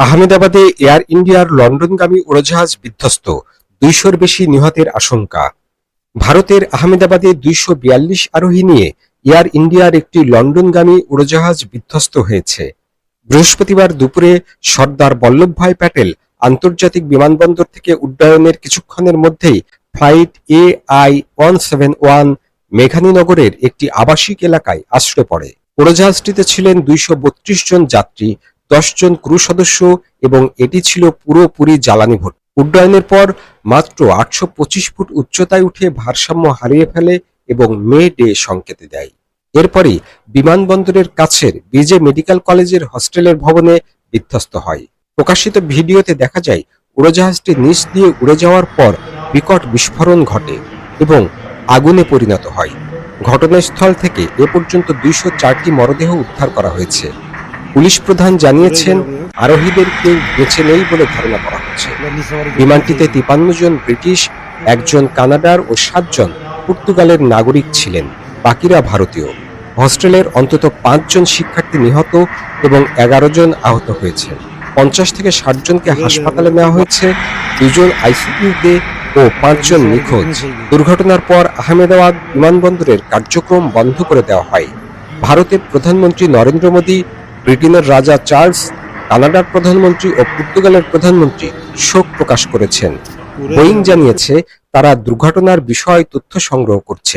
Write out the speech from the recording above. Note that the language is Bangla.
আহমেদাবাদে এয়ার ইন্ডিয়ার লন্ডনগামী উড়োজাহাজ বিধ্বস্ত, ২০০-র বেশি নিহতের আশঙ্কা। ভারতের আহমেদাবাদে ২৪২ আরোহী নিয়ে এয়ার ইন্ডিয়ার একটি লন্ডনগামী উড়োজাহাজ বিধ্বস্ত হয়েছে। বৃহস্পতিবার দুপুরে সর্দার বল্লভভাই প্যাটেল আন্তর্জাতিক বিমানবন্দর থেকে উড্ডয়নের কিছুক্ষণের মধ্যেই ফ্লাইট AI-171 মেঘানীনগরের একটি আবাসিক এলাকায় আছড়ে পড়ে। উড়োজাহাজটিতে ছিলেন ২৩২ জন যাত্রী, ১০ জন ক্রু সদস্য এবং এটি ছিল পুরোপুরি জ্বালানি ভর্তি। উড্ডয়নের পর মাত্র ৮২৫ ফুট উচ্চতায় উঠে ভারসাম্য হারিয়ে ফেলে এবং মে ডে সংকেত দেয়। এরপরই বিমানবন্দরের কাছের বিজে মেডিকেল কলেজের হস্টেলের ভবনে বিধ্বস্ত হয়। প্রকাশিত ভিডিওতে দেখা যায় উড়োজাহাজটি নিচ দিয়ে উড়ে যাওয়ার পর বিকট বিস্ফোরণ ঘটে এবং আগুনে পরিণত হয়। ঘটনাস্থল থেকে এ পর্যন্ত ২০৪টি মরদেহ উদ্ধার করা হয়েছে। পুলিশ প্রধান জানিয়েছেন, আরোহীদের কেউ বেঁচে নেই বলে ধারণা করা হচ্ছে। বিমানটিতে ৫৩ জন ব্রিটিশ, ১ জন কানাডার ও ৭ জন পর্তুগালের নাগরিক ছিলেন, বাকিরা ভারতীয়। হস্টেলের অন্তত ৫ জন শিক্ষার্থী নিহত এবং ১১ জন আহত হয়েছে। ৫০ থেকে ৬০ জনকে হাসপাতালে নেওয়া হয়েছে, ২ জন আইসিইউতে ও ৫ জন নিখোঁজ। দুর্ঘটনার পর আহমেদাবাদ বিমানবন্দরের কার্যক্রম বন্ধ করে দেওয়া হয়। ভারতের প্রধানমন্ত্রী নরেন্দ্র মোদী, ব্রিটেনের রাজা চার্লস, কানাডার প্রধানমন্ত্রী ও পর্তুগালের প্রধানমন্ত্রী শোক প্রকাশ করেছেন। বোয়িং জানিয়েছে, তারা দুর্ঘটনার বিষয়ে তথ্য সংগ্রহ করছে।